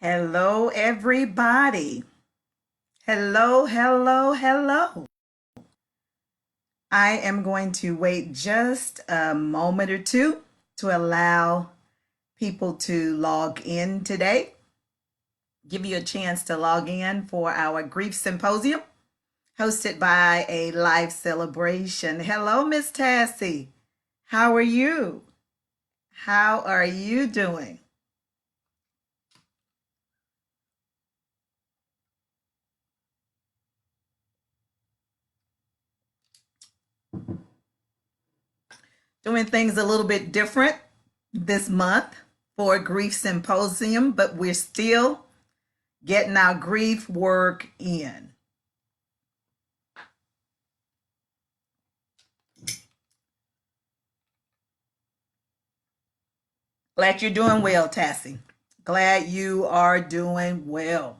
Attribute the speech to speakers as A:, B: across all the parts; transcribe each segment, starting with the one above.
A: Hello, everybody. Hello, hello, hello. I am going to wait just a moment or two to allow people to log in today. Give you a chance to log in for our Grief Symposium hosted by a live celebration. Hello, Miss Tassie. How are you? How are you doing? Doing things a little bit different this month for Grief Symposium, but we're still getting our grief work in. Glad you're doing well, Tassie. Glad you are doing well.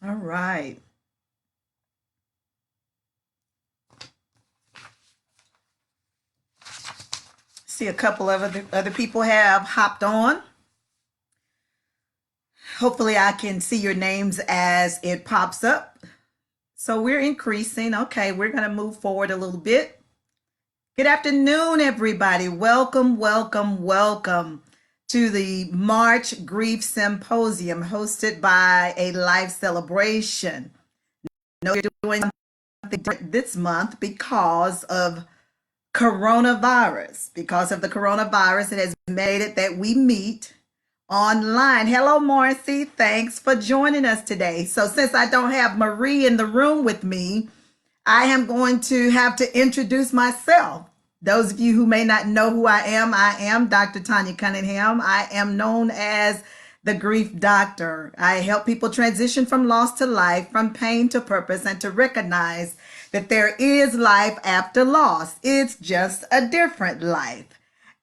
A: All right. See, a couple of other people have hopped on. Hopefully, I can see your names as it pops up. So we're increasing. Okay, we're going to move forward a little bit. Good afternoon, everybody. Welcome, welcome, welcome to the March Grief Symposium hosted by a live celebration. I know you're doing something different this month because of coronavirus. Because of the coronavirus, it has made it that we meet online. Hello, Marcy. Thanks for joining us today. So since I don't have Marie in the room with me, I am going to have to introduce myself. Those of you who may not know who I am Dr. Tonya Cunningham. I am known as the Grief Doctor. I help people transition from loss to life, from pain to purpose, and to recognize that there is life after loss. It's just a different life.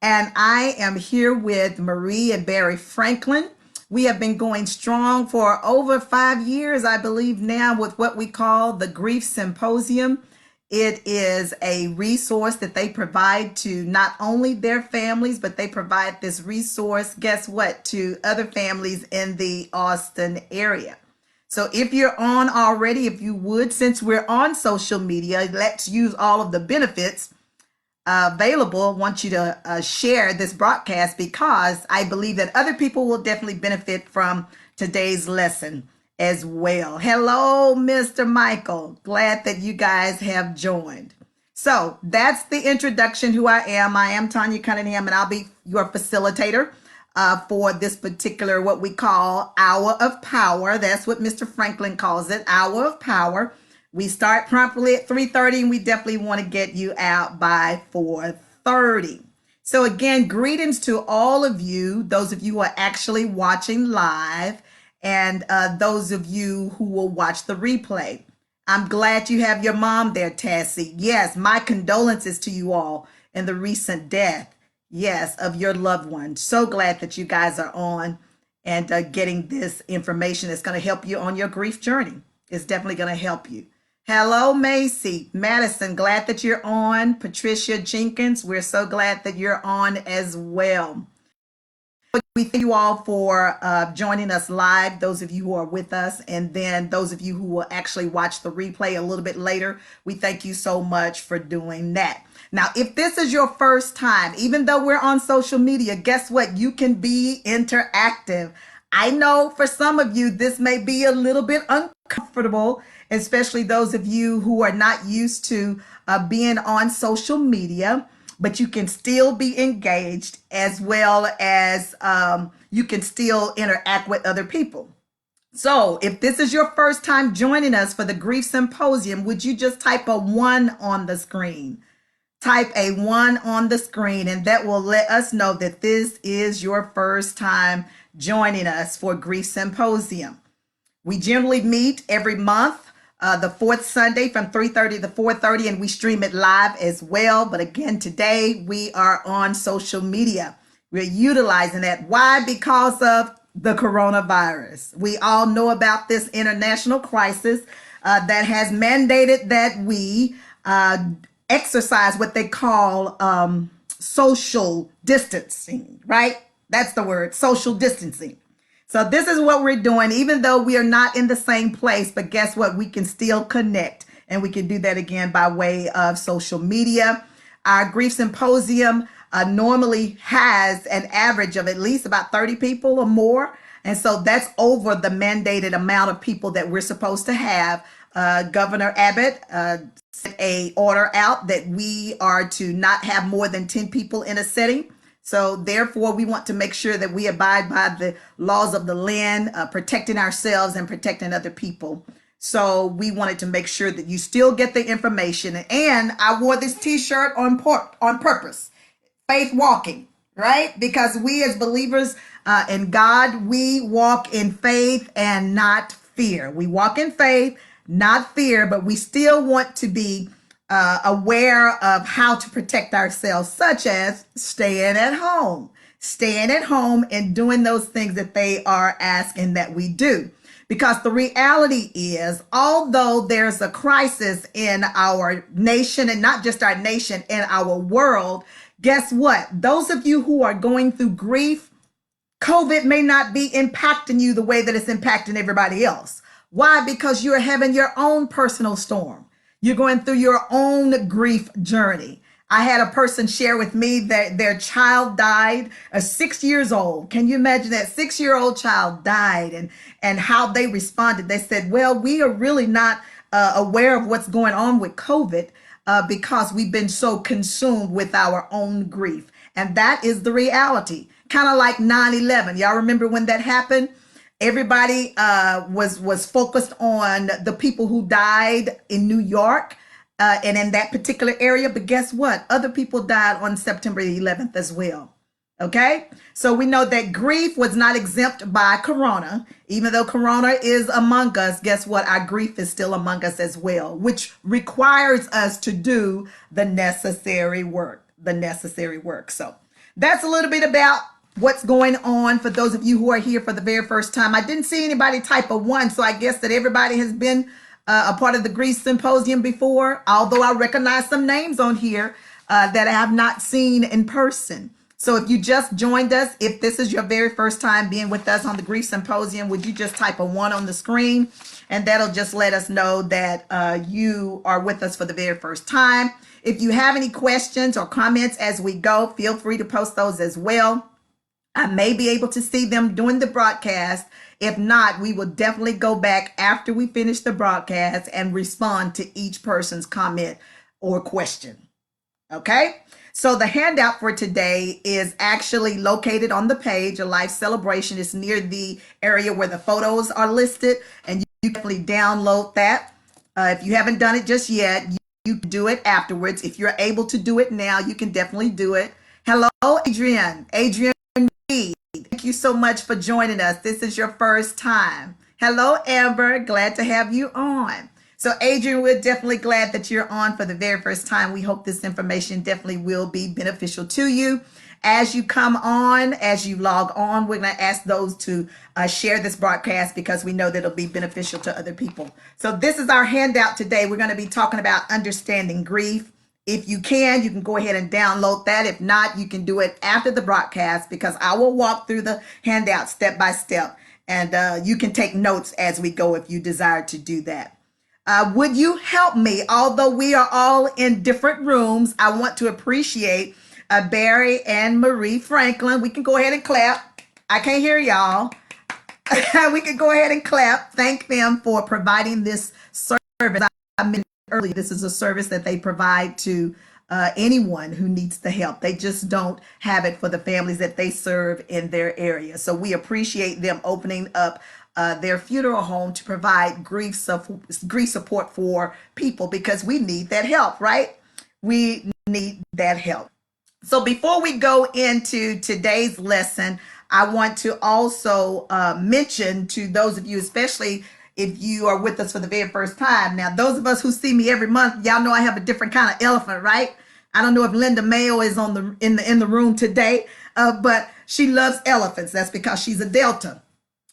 A: And I am here with Marie and Barry Franklin. We have been going strong for over 5 years, I believe now, with what we call the Grief Symposium. It is a resource that they provide to not only their families, but they provide this resource, guess what, to other families in the Austin area. So if you're on already, if you would, since we're on social media, let's use all of the benefits available. I want you to share this broadcast because I believe that other people will definitely benefit from today's lesson as well. Hello, Mr. Michael. Glad that you guys have joined. So that's the introduction who I am. I am Tonya Cunningham, and I'll be your facilitator for this particular, what we call Hour of Power. That's what Mr. Franklin calls it, Hour of Power. We start promptly at 3:30, and we definitely want to get you out by 4:30. So again, greetings to all of you, those of you who are actually watching live, and those of you who will watch the replay. I'm glad you have your mom there, Tassie. Yes, my condolences to you all in the recent death, yes, of your loved one. So glad that you guys are on and getting this information that's going to help you on your grief journey. It's definitely going to help you. Hello, Macy. Madison, glad that you're on. Patricia Jenkins, we're so glad that you're on as well. We thank you all for joining us live, those of you who are with us, and then those of you who will actually watch the replay a little bit later. We thank you so much for doing that. Now, if this is your first time, even though we're on social media, guess what? You can be interactive. I know for some of you, this may be a little bit uncomfortable, especially those of you who are not used to being on social media, but you can still be engaged as well as you can still interact with other people. So if this is your first time joining us for the Grief Symposium, would you just type a 1 on the screen? Type a 1 on the screen, and that will let us know that this is your first time joining us for Grief Symposium. We generally meet every month, the fourth Sunday from 3:30 to 4:30, and we stream it live as well. But again, today we are on social media. We're utilizing that. Why? Because of the coronavirus. We all know about this international crisis that has mandated that we exercise what they call social distancing, right? That's the word, social distancing. So this is what we're doing, even though we are not in the same place, but guess what? We can still connect, and we can do that again by way of social media. Our Grief Symposium normally has an average of at least about 30 people or more. And so that's over the mandated amount of people that we're supposed to have. Governor Abbott sent a order out that we are to not have more than 10 people in a setting. So therefore, we want to make sure that we abide by the laws of the land, protecting ourselves and protecting other people. So we wanted to make sure that you still get the information. And I wore this t-shirt on purpose, faith walking, right? Because we as believers in God, we walk in faith and not fear. We walk in faith, not fear, but we still want to be aware of how to protect ourselves, such as staying at home and doing those things that they are asking that we do. Because the reality is, although there's a crisis in our nation, and not just our nation, in our world, guess what? Those of you who are going through grief, COVID may not be impacting you the way that it's impacting everybody else. Why? Because you're having your own personal storm. You're going through your own grief journey. I had a person share with me that their child died, 6 years old. Can you imagine that 6-year-old child died, and how they responded? They said, well, we are really not aware of what's going on with COVID because we've been so consumed with our own grief. And that is the reality. Kind of like 9/11. Y'all remember when that happened? Everybody was focused on the people who died in New York and in that particular area. But guess what? Other people died on September 11th as well. Okay? So we know that grief was not exempt by Corona. Even though Corona is among us, guess what? Our grief is still among us as well, which requires us to do the necessary work. So that's a little bit about what's going on for those of you who are here for the very first time. I didn't see anybody type a 1, so I guess that everybody has been a part of the Grief Symposium before, although I recognize some names on here that I have not seen in person. So if you just joined us, if this is your very first time being with us on the Grief Symposium, would you just type a 1 on the screen? And that'll just let us know that you are with us for the very first time. If you have any questions or comments as we go, feel free to post those as well. I may be able to see them during the broadcast. If not, we will definitely go back after we finish the broadcast and respond to each person's comment or question. Okay? So the handout for today is actually located on the page. A life celebration is near the area where the photos are listed, and you can definitely download that. If you haven't done it just yet, you can do it afterwards. If you're able to do it now, you can definitely do it. Hello, Adrian. Thank you so much for joining us. This is your first time. Hello, Amber. Glad to have you on. So, Adrian, we're definitely glad that you're on for the very first time. We hope this information definitely will be beneficial to you. As you come on, as you log on, we're going to ask those to share this broadcast because we know that it'll be beneficial to other people. So this is our handout today. We're going to be talking about understanding grief. If you can go ahead and download that. If not, you can do it after the broadcast because I will walk through the handout step by step. And you can take notes as we go if you desire to do that. Would you help me? Although we are all in different rooms, I want to appreciate Barry and Marie Franklin. We can go ahead and clap. I can't hear y'all. We can go ahead and clap. Thank them for providing this service. I mentioned earlier, this is a service that they provide to anyone who needs the help. They just don't have it for the families that they serve in their area. So we appreciate them opening up their funeral home to provide grief support for people because we need that help, right? We need that help. So before we go into today's lesson, I want to also mention to those of you, especially if you are with us for the very first time. Now, those of us who see me every month, y'all know I have a different kind of elephant, right? I don't know if Linda Mayo is in the room today, but she loves elephants. That's because she's a Delta.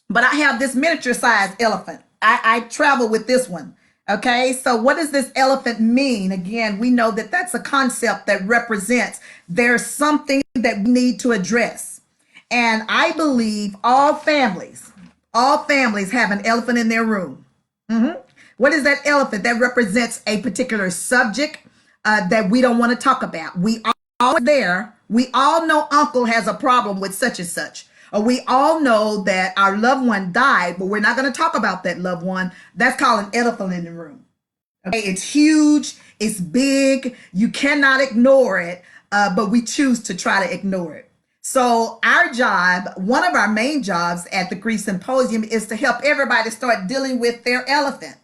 A: But I have this miniature sized elephant. I travel with this one. Okay, so what does this elephant mean? Again, we know that that's a concept that represents there's something that we need to address. And I believe all families have an elephant in their room. What is that elephant? That represents a particular subject that we don't want to talk about. We all are there. We all know uncle has a problem with such and such. Or we all know that our loved one died, but we're not going to talk about that loved one. That's called an elephant in the room. Okay, it's huge, it's big, you cannot ignore it, but we choose to try to ignore it. So our job, one of our main jobs at the Grief Symposium is to help everybody start dealing with their elephant.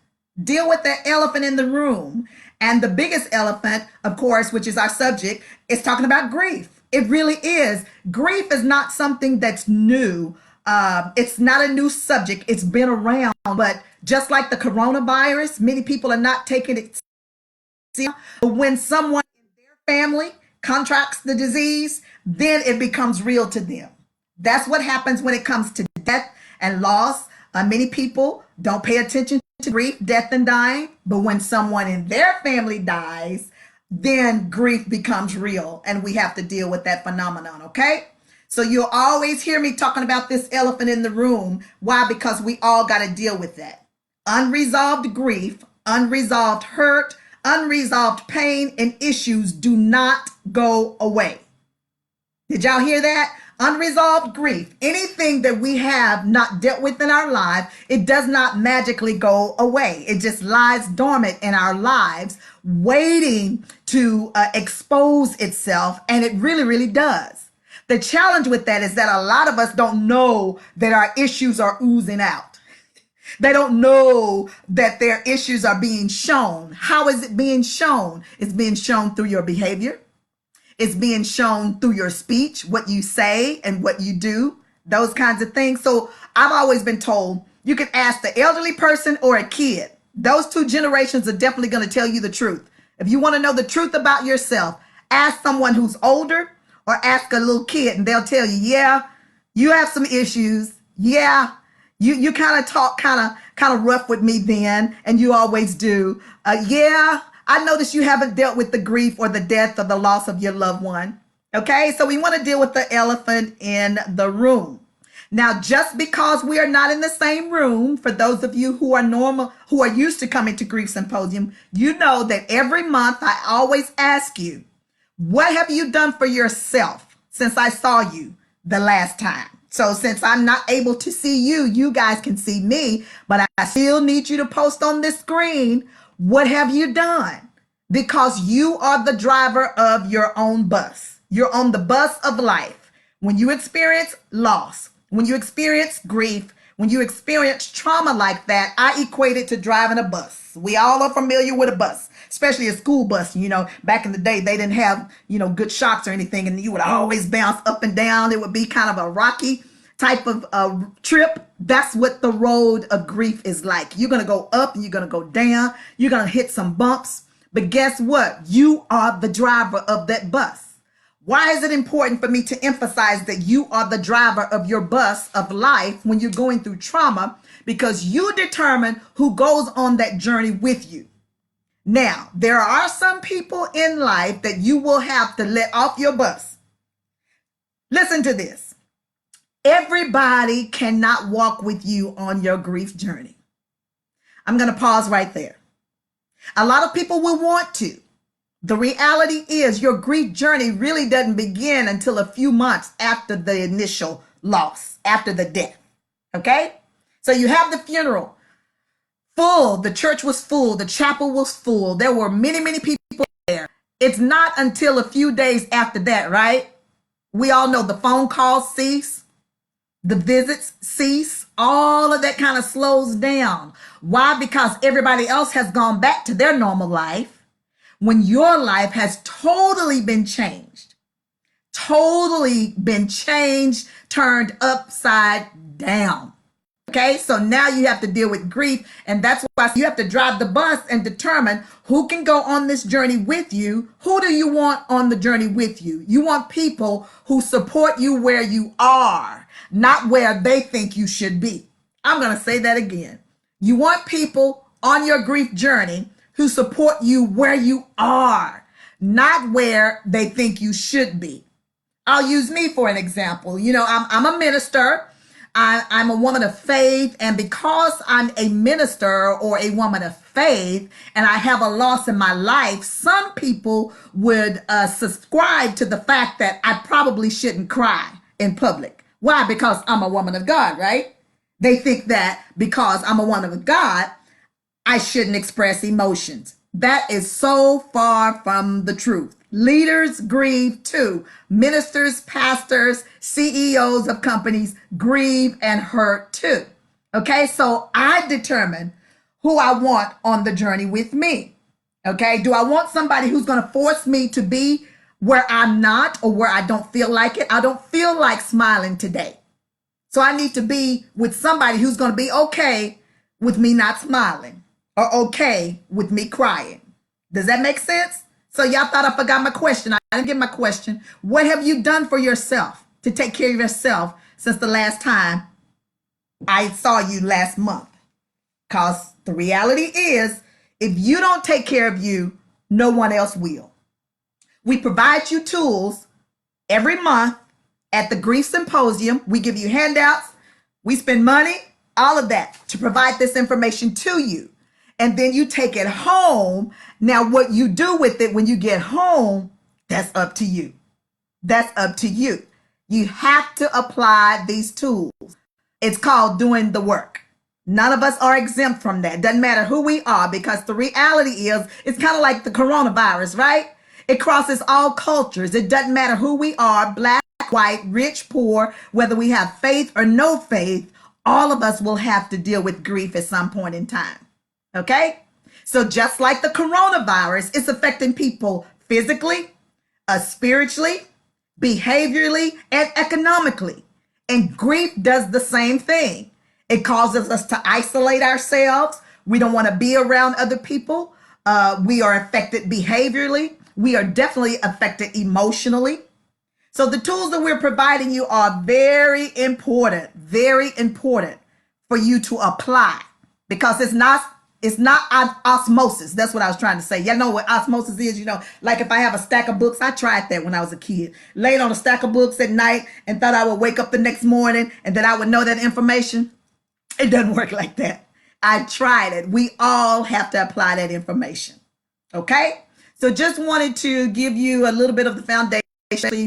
A: Deal with that elephant in the room. And the biggest elephant, of course, which is our subject, is talking about grief. It really is. Grief is not something that's new. It's not a new subject. It's been around, but just like the coronavirus, many people are not taking it seriously. But when someone in their family contracts the disease, then it becomes real to them. That's what happens when it comes to death and loss. Many people don't pay attention to grief, death, and dying. But when someone in their family dies, then grief becomes real, and we have to deal with that phenomenon, okay? So you'll always hear me talking about this elephant in the room. Why? Because we all got to deal with that. Unresolved grief, unresolved hurt, unresolved pain, and issues do not go away. Did y'all hear that? Unresolved grief, anything that we have not dealt with in our life, it does not magically go away. It just lies dormant in our lives, waiting to expose itself, and it really, really does. The challenge with that is that a lot of us don't know that our issues are oozing out. They don't know that their issues are being shown. How is it being shown? It's being shown through your behavior. It's being shown through your speech, what you say and what you do, those kinds of things. So I've always been told you can ask the elderly person or a kid. Those two generations are definitely going to tell you the truth. If you want to know the truth about yourself, ask someone who's older or ask a little kid and they'll tell you, yeah, you have some issues. Yeah, you kind of talk kind of rough with me then, and you always do. Yeah, I notice you haven't dealt with the grief or the death or the loss of your loved one. Okay, so we want to deal with the elephant in the room. Now, just because we are not in the same room, for those of you who are used to coming to Grief Symposium, you know that every month I always ask you, what have you done for yourself since I saw you the last time? So since I'm not able to see you, you guys can see me, but I still need you to post on this screen, what have you done? Because you are the driver of your own bus. You're on the bus of life. When you experience loss, when you experience grief, when you experience trauma like that, I equate it to driving a bus. We all are familiar with a bus, especially a school bus. You know, back in the day, they didn't have, good shocks or anything, and you would always bounce up and down. It would be kind of a rocky type of trip. That's what the road of grief is like. You're going to go up and you're going to go down. You're going to hit some bumps. But guess what? You are the driver of that bus. Why is it important for me to emphasize that you are the driver of your bus of life when you're going through trauma? Because you determine who goes on that journey with you. Now, there are some people in life that you will have to let off your bus. Listen to this. Everybody cannot walk with you on your grief journey. I'm going to pause right there. A lot of people will want to. The reality is your grief journey really doesn't begin until a few months after the initial loss, after the death. Okay? So you have the funeral full. The church was full. The chapel was full. There were many, many people there. It's not until a few days after that, right? We all know the phone calls cease. The visits cease. All of that kind of slows down. Why? Because everybody else has gone back to their normal life when your life has totally been changed. Turned upside down. Okay, so now you have to deal with grief, and that's why you have to drive the bus and determine who can go on this journey with you. Who do you want on the journey with you? You want people who support you where you are, not where they think you should be. I'm going to say that again. You want people on your grief journey who support you where you are, not where they think you should be. I'll use me for an example. I'm a minister. I'm a woman of faith. And because I'm a minister or a woman of faith and I have a loss in my life, some people would subscribe to the fact that I probably shouldn't cry in public. Why? Because I'm a woman of God, right? They think that because I'm a woman of God, I shouldn't express emotions. That is so far from the truth. Leaders grieve too. Ministers, pastors, CEOs of companies grieve and hurt too. Okay, so I determine who I want on the journey with me. Okay, do I want somebody who's going to force me to be where I'm not or where I don't feel like it? I don't feel like smiling today. So I need to be with somebody who's going to be okay with me not smiling or okay with me crying. Does that make sense? So y'all thought I forgot my question. I didn't get my question. What have you done for yourself to take care of yourself since the last time I saw you last month? Because the reality is, if you don't take care of you, no one else will. We provide you tools every month at the Grief Symposium. We give you handouts. We spend money, all of that to provide this information to you. And then you take it home. Now, what you do with it when you get home, that's up to you. That's up to you. You have to apply these tools. It's called doing the work. None of us are exempt from that. Doesn't matter who we are, because the reality is it's kind of like the coronavirus, right? It crosses all cultures. It doesn't matter who we are, black, white, rich, poor, whether we have faith or no faith, all of us will have to deal with grief at some point in time. Okay? So just like the coronavirus, it's affecting people physically, spiritually, behaviorally, and economically. And grief does the same thing. It causes us to isolate ourselves. We don't want to be around other people. We are affected behaviorally. We are definitely affected emotionally. So the tools that we're providing you are very important for you to apply, because it's not osmosis. That's what I was trying to say. Y'all know what osmosis is, like if I have a stack of books, I tried that when I was a kid, laid on a stack of books at night and thought I would wake up the next morning and that I would know that information. It doesn't work like that. I tried it. We all have to apply that information. Okay. So just wanted to give you a little bit of the foundation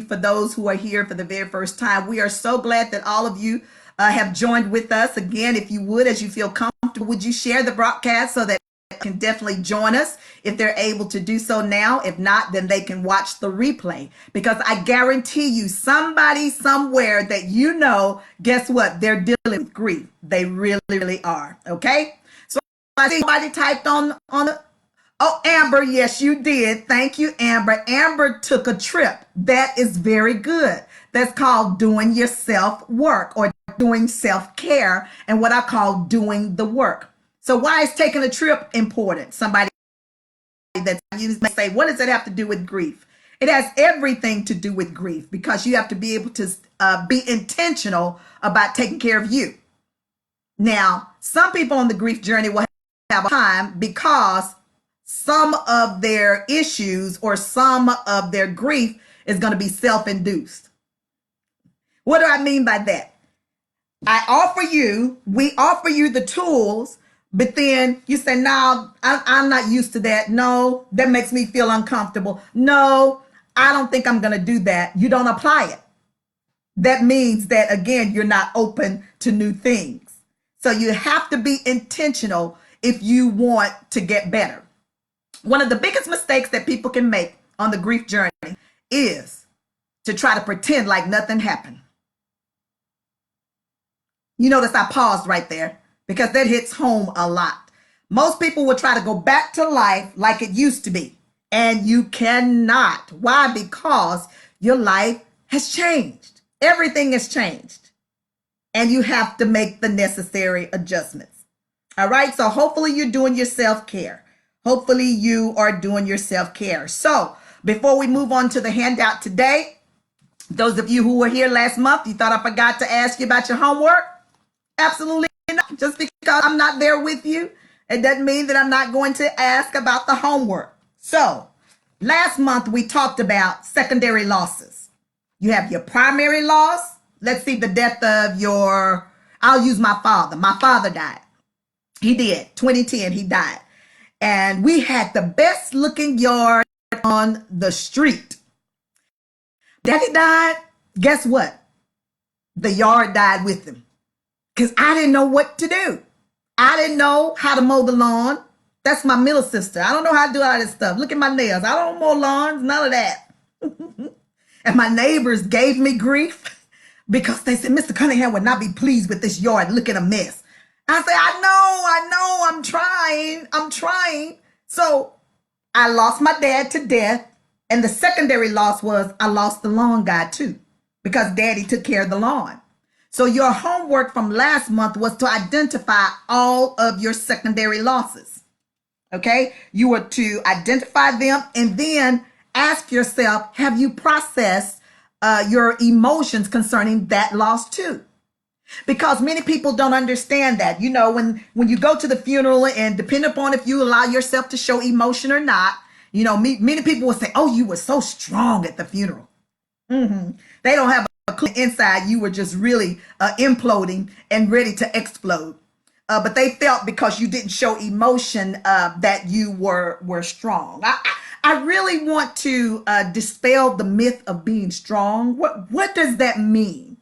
A: for those who are here for the very first time. We are so glad that all of you have joined with us. Again, if you would, as you feel comfortable, would you share the broadcast so that they can definitely join us if they're able to do so now? If not, then they can watch the replay, because I guarantee you somebody somewhere that guess what? They're dealing with grief. They really, really are. Okay. So I think somebody typed on the, oh, Amber, yes, you did. Thank you, Amber. Amber took a trip. That is very good. That's called doing your self-work or doing self-care, and what I call doing the work. So why is taking a trip important? Somebody that you may say, what does it have to do with grief? It has everything to do with grief, because you have to be able to be intentional about taking care of you. Now, some people on the grief journey will have a time because some of their issues or some of their grief is going to be self-induced. What do I mean by that? We offer you the tools, but then you say, no, I'm not used to that. No, that makes me feel uncomfortable. No, I don't think I'm going to do that. You don't apply it. That means that, again, you're not open to new things. So you have to be intentional if you want to get better. One of the biggest mistakes that people can make on the grief journey is to try to pretend like nothing happened. You notice I paused right there because that hits home a lot. Most people will try to go back to life like it used to be, and you cannot. Why? Because your life has changed. Everything has changed, and you have to make the necessary adjustments. All right. So hopefully you're doing your self-care. Hopefully you are doing your self-care. So before we move on to the handout today, those of you who were here last month, you thought I forgot to ask you about your homework? Absolutely not. Just because I'm not there with you, it doesn't mean that I'm not going to ask about the homework. So last month we talked about secondary losses. You have your primary loss. Let's see the death of I'll use my father. My father died. He did. 2010, he died. And we had the best looking yard on the street. Daddy died. Guess what? The yard died with him because I didn't know what to do. I didn't know how to mow the lawn. That's my middle sister. I don't know how to do all this stuff. Look at my nails. I don't mow lawns, none of that. And my neighbors gave me grief because they said, Mr. Cunningham would not be pleased with this yard. Look at a mess. I said, I know, I'm trying. So I lost my dad to death. And the secondary loss was I lost the lawn guy too, because daddy took care of the lawn. So your homework from last month was to identify all of your secondary losses. Okay. You were to identify them and then ask yourself, have you processed your emotions concerning that loss too? Because many people don't understand that. You know, when you go to the funeral, and depending upon if you allow yourself to show emotion or not, you know, many people will say, oh, you were so strong at the funeral. They don't have a clue inside. You were just really imploding and ready to explode. But they felt because you didn't show emotion that you were strong. I really want to dispel the myth of being strong. What does that mean?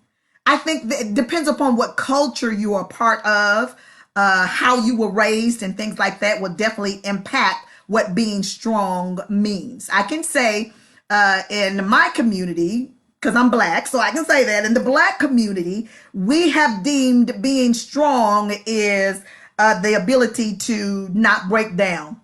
A: I think that it depends upon what culture you are part of, how you were raised, and things like that will definitely impact what being strong means. I can say in my community, because I'm Black, so I can say that in the Black community, we have deemed being strong is the ability to not break down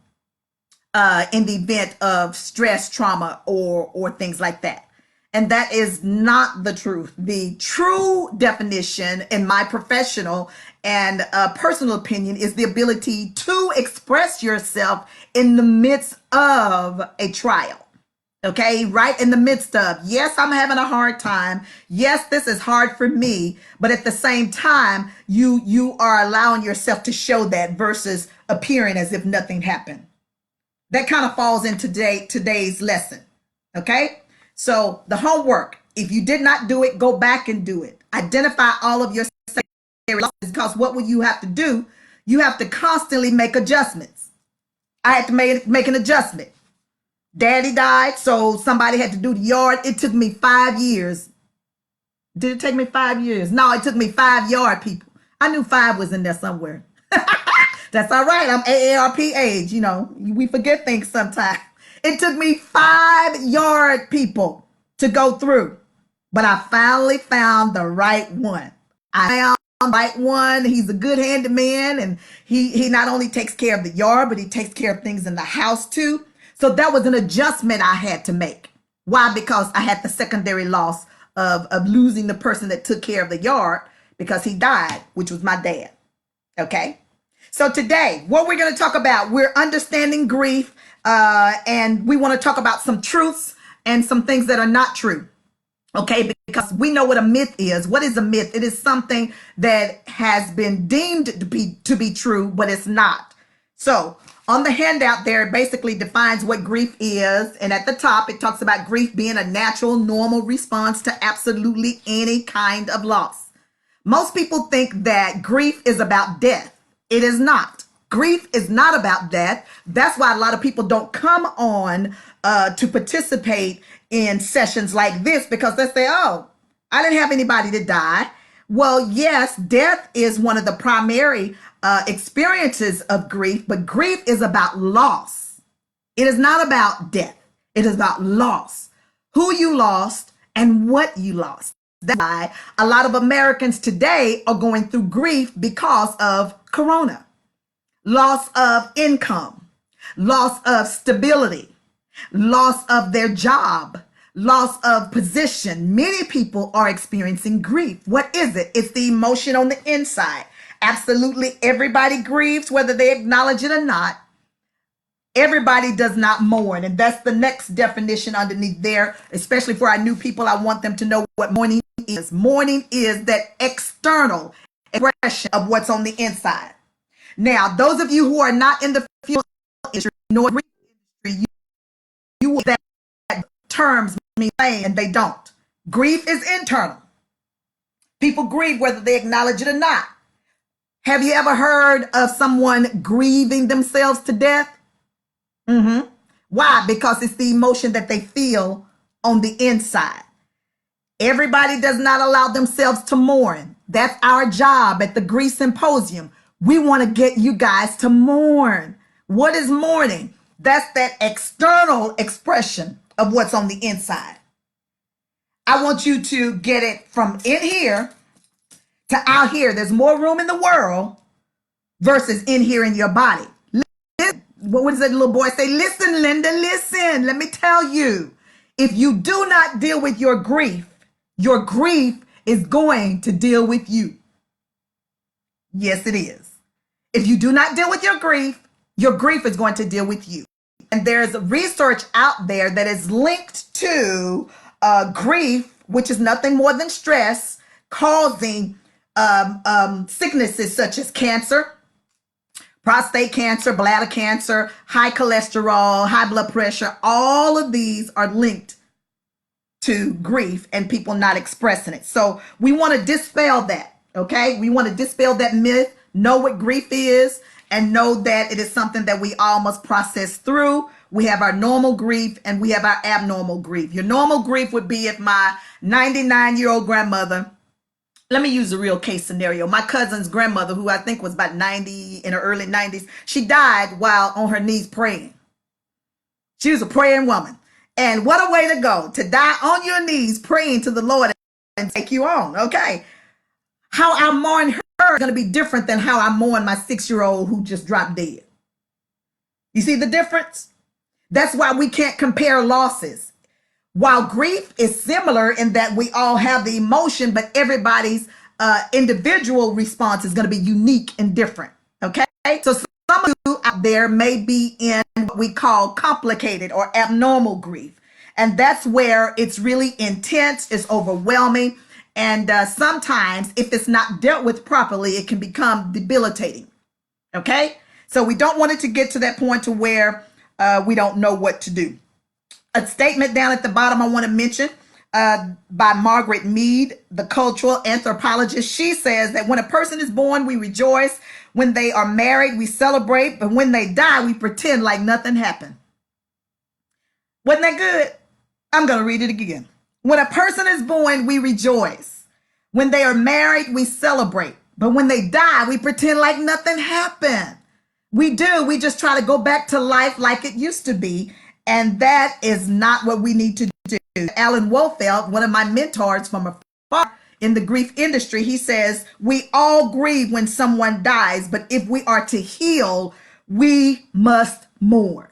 A: in the event of stress, trauma, or things like that. And that is not the truth. The true definition, in my professional and personal opinion, is the ability to express yourself in the midst of a trial. Okay, right in the midst of, yes, I'm having a hard time. Yes, this is hard for me. But at the same time, you are allowing yourself to show that versus appearing as if nothing happened. That kind of falls into today's lesson. Okay. So the homework, if you did not do it, go back and do it. Identify all of your secondary losses, because what will you have to do? You have to constantly make adjustments. I had to make an adjustment. Daddy died, so somebody had to do the yard. It took me 5 years. Did it take me 5 years? No, it took me 5 yard people. I knew 5 was in there somewhere. That's all right. I'm AARP age. You know, we forget things sometimes. It took me 5 yard people to go through, but I finally found the right one. I found the right one. He's a good handyman, and he not only takes care of the yard, but he takes care of things in the house too. So that was an adjustment I had to make. Why? Because I had the secondary loss of losing the person that took care of the yard because he died, which was my dad. Okay. So today, what we're going to talk about, we're understanding grief, and we want to talk about some truths and some things that are not true. Okay, because we know what a myth is. What is a myth? It is something that has been deemed to be true, but it's not. So on the handout there, it basically defines what grief is. And at the top, it talks about grief being a natural, normal response to absolutely any kind of loss. Most people think that grief is about death. It is not. Grief is not about that. That's why a lot of people don't come on to participate in sessions like this, because they say, oh, I didn't have anybody to die. Well, yes, death is one of the primary experiences of grief, but grief is about loss. It is not about death. It is about loss. Who you lost and what you lost. That's why a lot of Americans today are going through grief because of Corona. Loss of income, loss of stability, loss of their job, loss of position. Many people are experiencing grief. What is it? It's the emotion on the inside. Absolutely everybody grieves, whether they acknowledge it or not. Everybody does not mourn. And that's the next definition underneath there, especially for our new people. I want them to know what mourning is. Mourning is that external expression of what's on the inside. Now, those of you who are not in the funeral industry, nor industry, you will that terms mean and they don't. Grief is internal. People grieve whether they acknowledge it or not. Have you ever heard of someone grieving themselves to death? Why? Because it's the emotion that they feel on the inside. Everybody does not allow themselves to mourn. That's our job at the Grief Symposium. We want to get you guys to mourn. What is mourning? That's that external expression of what's on the inside. I want you to get it from in here to out here. There's more room in the world versus in here in your body. What does that little boy say? Listen, Linda, listen. Let me tell you. If you do not deal with your grief is going to deal with you. Yes, it is. If you do not deal with your grief is going to deal with you. And there's research out there that is linked to grief, which is nothing more than stress, causing sicknesses such as cancer, prostate cancer, bladder cancer, high cholesterol, high blood pressure. All of these are linked to grief and people not expressing it. So we want to dispel that, okay? We want to dispel that myth, know what grief is, and know that it is something that we all must process through. We have our normal grief and we have our abnormal grief. Your normal grief would be if my 99-year-old grandmother, let me use a real case scenario. My cousin's grandmother, who I think was about 90 in her early 90s, she died while on her knees praying. She was a praying woman. And what a way to go, to die on your knees praying to the Lord and take you on, okay? How I mourn her is going to be different than how I mourn my 6-year-old who just dropped dead. You see the difference? That's why we can't compare losses. While grief is similar in that we all have the emotion, but everybody's individual response is going to be unique and different, okay? So some of you out there may be in what we call complicated or abnormal grief. And that's where it's really intense, it's overwhelming. And sometimes if it's not dealt with properly, it can become debilitating. Okay? So we don't want it to get to that point to where we don't know what to do. A statement down at the bottom I want to mention by Margaret Mead, the cultural anthropologist. She says that when a person is born, we rejoice. When they are married, we celebrate. But when they die, we pretend like nothing happened. Wasn't that good? I'm going to read it again. When a person is born, we rejoice. When they are married, we celebrate. But when they die, we pretend like nothing happened. We do. We just try to go back to life like it used to be. And that is not what we need to do. Alan Wolfeld, one of my mentors from afar in the grief industry, he says, we all grieve when someone dies, but if we are to heal, we must mourn.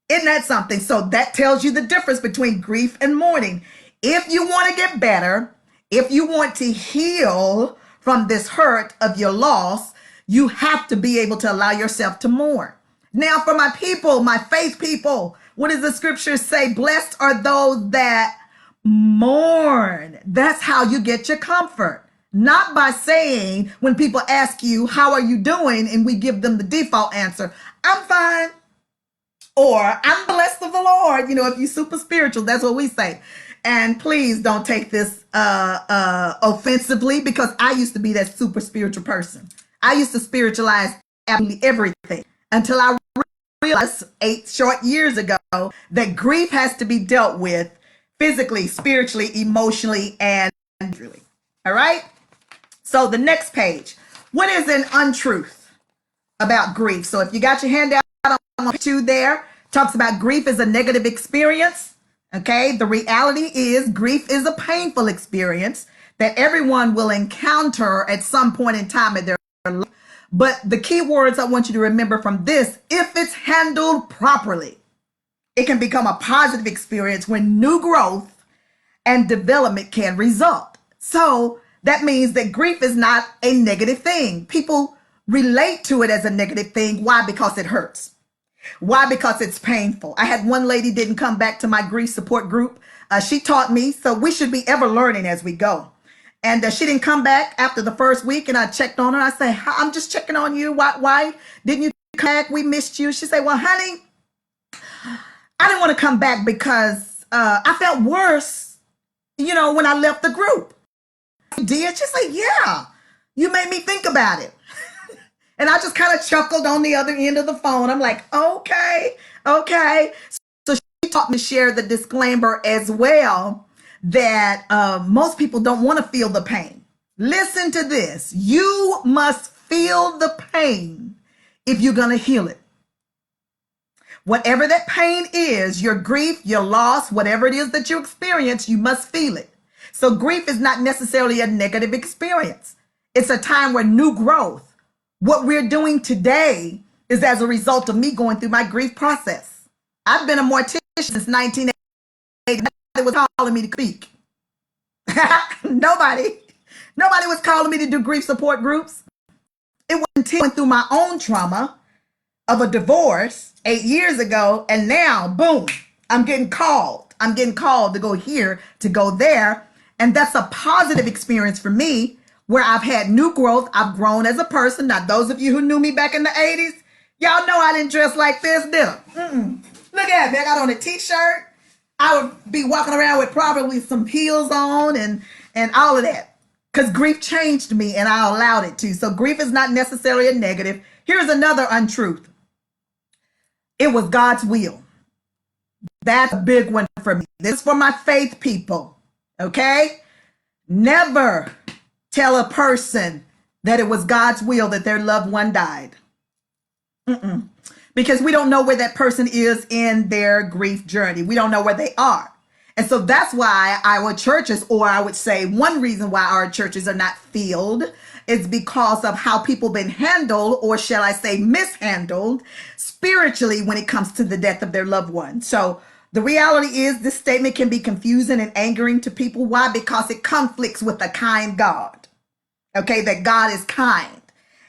A: Isn't that something? So that tells you the difference between grief and mourning. If you want to get better, if you want to heal from this hurt of your loss, you have to be able to allow yourself to mourn. Now, for my people, my faith people, what does the scripture say? Blessed are those that mourn. That's how you get your comfort. Not by saying when people ask you, how are you doing? And we give them the default answer, I'm fine. Or I'm blessed of the Lord. You know, if you're super spiritual, that's what we say. And please don't take this offensively, because I used to be that super spiritual person. I used to spiritualize absolutely everything until I realized 8 short years ago that grief has to be dealt with physically, spiritually, emotionally, and really. All right. So the next page, what is an untruth about grief? So if you got your handout on 2 there, talks about grief is a negative experience. Okay. The reality is grief is a painful experience that everyone will encounter at some point in time in their life. But the key words I want you to remember from this, if it's handled properly, it can become a positive experience when new growth and development can result. So that means that grief is not a negative thing. People relate to it as a negative thing. Why? Because it hurts. Why? Because it's painful. I had one lady didn't come back to my grief support group. She taught me, so we should be ever learning as we go. And she didn't come back after the first week, and I checked on her. I said, I'm just checking on you. Why didn't you come back? We missed you. She said, well, honey, I didn't want to come back because I felt worse when I left the group. I did. She's like, yeah, you made me think about it. And I just kind of chuckled on the other end of the phone. I'm like, okay, okay. So she taught me to share the disclaimer as well that most people don't want to feel the pain. Listen to this. You must feel the pain if you're going to heal it. Whatever that pain is, your grief, your loss, whatever it is that you experience, you must feel it. So grief is not necessarily a negative experience. It's a time where new growth. What we're doing today is as a result of me going through my grief process. I've been a mortician since 1980. Nobody was calling me to speak. Nobody was calling me to do grief support groups. It wasn't until I went through my own trauma of a divorce 8 years ago, and now, boom, I'm getting called. I'm getting called to go here, to go there, and that's a positive experience for me where I've had new growth. I've grown as a person. Now, those of you who knew me back in the 80s, y'all know I didn't dress like this, did I? Look at me. I got on a t-shirt. I would be walking around with probably some heels on and all of that because grief changed me and I allowed it to. So grief is not necessarily a negative. Here's another untruth. It was God's will. That's a big one for me. This is for my faith people, okay? Never tell a person that it was God's will that their loved one died. Because we don't know where that person is in their grief journey. We don't know where they are. And so that's why our churches, or I would say one reason why our churches are not filled is because of how people been handled, or shall I say mishandled spiritually when it comes to the death of their loved one. So the reality is this statement can be confusing and angering to people. Why? Because it conflicts with a kind God. Okay, that God is kind.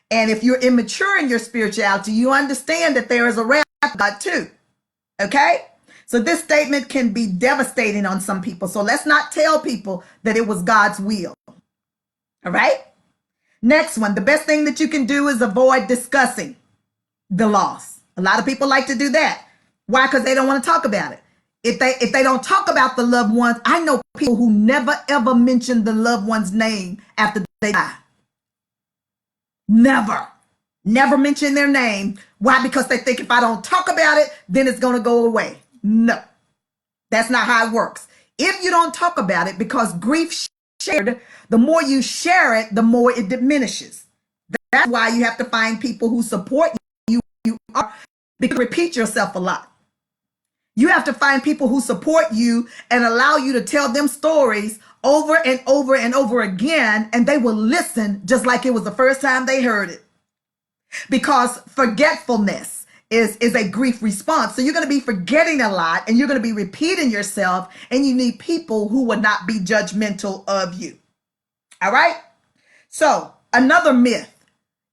A: And if you're immature in your spirituality, you understand that there is a wrath of God too. Okay? So this statement can be devastating on some people. So let's not tell people that it was God's will. All right? Next one, the best thing that you can do is avoid discussing the loss. A lot of people like to do that. Why? Because they don't want to talk about it. If they don't talk about the loved ones, I know people who never ever mention the loved one's name after they die. Never mention their name. Why? Because they think if I don't talk about it, then it's going to go away. No, that's not how it works. If you don't talk about it, because grief shared, the more you share it, the more it diminishes. That's why you have to find people who support you. You are, because you repeat yourself a lot. You have to find people who support you and allow you to tell them stories over and over and over again, and they will listen just like it was the first time they heard it. Because forgetfulness is a grief response. So you're going to be forgetting a lot and you're going to be repeating yourself, and you need people who will not be judgmental of you. All right? So another myth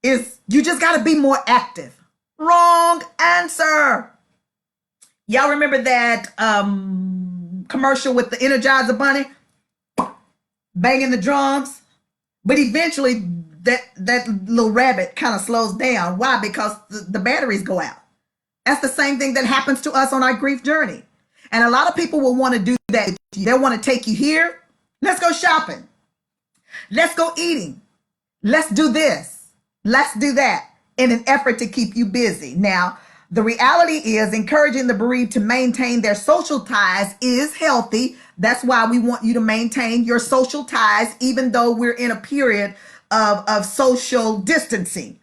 A: is you just got to be more active. Wrong answer. Y'all remember that commercial with the Energizer Bunny banging the drums? But eventually that little rabbit kind of slows down. Why? Because the batteries go out. That's the same thing that happens to us on our grief journey. And a lot of people will want to do that. They want to take you here. Let's go shopping. Let's go eating. Let's do this. Let's do that in an effort to keep you busy. Now, the reality is encouraging the bereaved to maintain their social ties is healthy. That's why we want you to maintain your social ties, even though we're in a period of social distancing.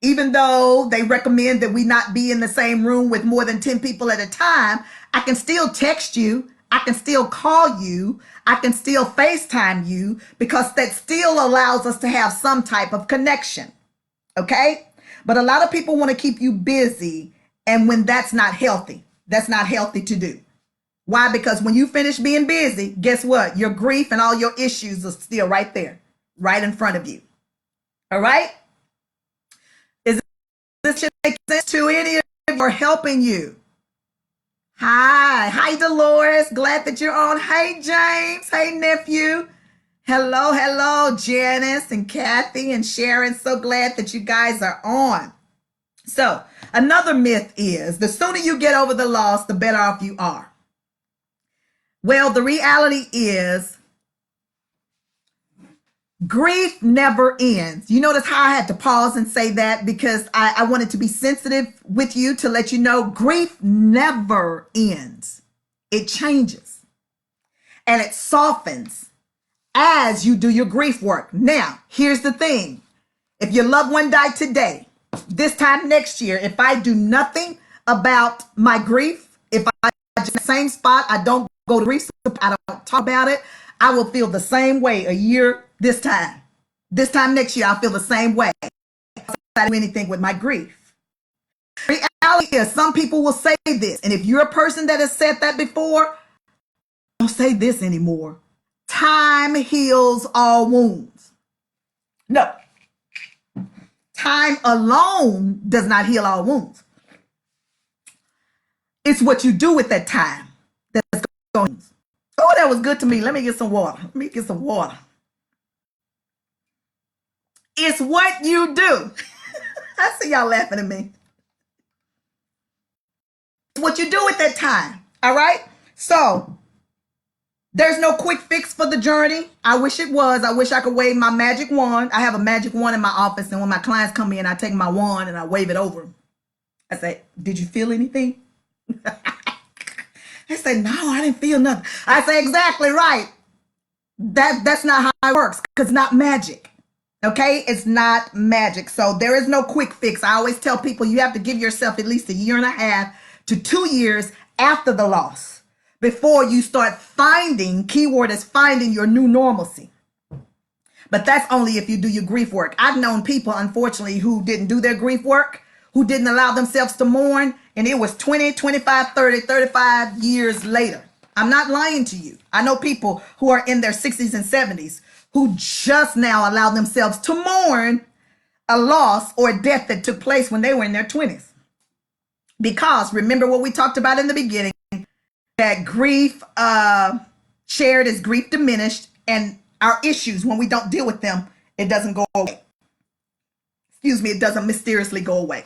A: Even though they recommend that we not be in the same room with more than 10 people at a time, I can still text you. I can still call you. I can still FaceTime you, because that still allows us to have some type of connection. Okay? But a lot of people want to keep you busy. And when that's not healthy to do. Why? Because when you finish being busy, guess what? Your grief and all your issues are still right there, right in front of you. All right? Is this should make sense to any of you or helping you? Hi, Dolores. Glad that you're on. Hey, James. Hey, nephew. Hello, Janice and Kathy and Sharon. So glad that you guys are on. So another myth is the sooner you get over the loss, the better off you are. Well, the reality is Grief never ends. You notice how I had to pause and say that because I wanted to be sensitive with you to let you know grief never ends. It changes and it softens as you do your grief work. Now, here's the thing. If your loved one died today, this time next year, if I do nothing about my grief, if I just in the same spot, I don't go to grief, I don't talk about it, I will feel the same way a year this time. This time next year, I'll feel the same way. I don't do anything with my grief. Reality is, some people will say this, and if you're a person that has said that before, don't say this anymore. Time heals all wounds. No. Time alone does not heal all wounds. It's what you do with that time that's going. Oh, that was good to me. Let me get some water. It's what you do. I see y'all laughing at me. It's what you do with that time. All right? So, there's no quick fix for the journey. I wish it was. I wish I could wave my magic wand. I have a magic wand in my office, and when my clients come in, I take my wand and I wave it over them. I say, did you feel anything? They say, no, I didn't feel nothing. I say, exactly right. That's not how it works, because it's not magic. Okay? It's not magic. So there is no quick fix. I always tell people you have to give yourself at least 1.5 years to 2 years after the loss before you start finding, keyword is finding, your new normalcy. But that's only if you do your grief work. I've known people, unfortunately, who didn't do their grief work, who didn't allow themselves to mourn, and it was 20, 25, 30, 35 years later. I'm not lying to you. I know people who are in their 60s and 70s who just now allow themselves to mourn a loss or a death that took place when they were in their 20s. Because remember what we talked about in the beginning, that grief shared is grief diminished, and our issues, when we don't deal with them, it doesn't go away. It doesn't mysteriously go away.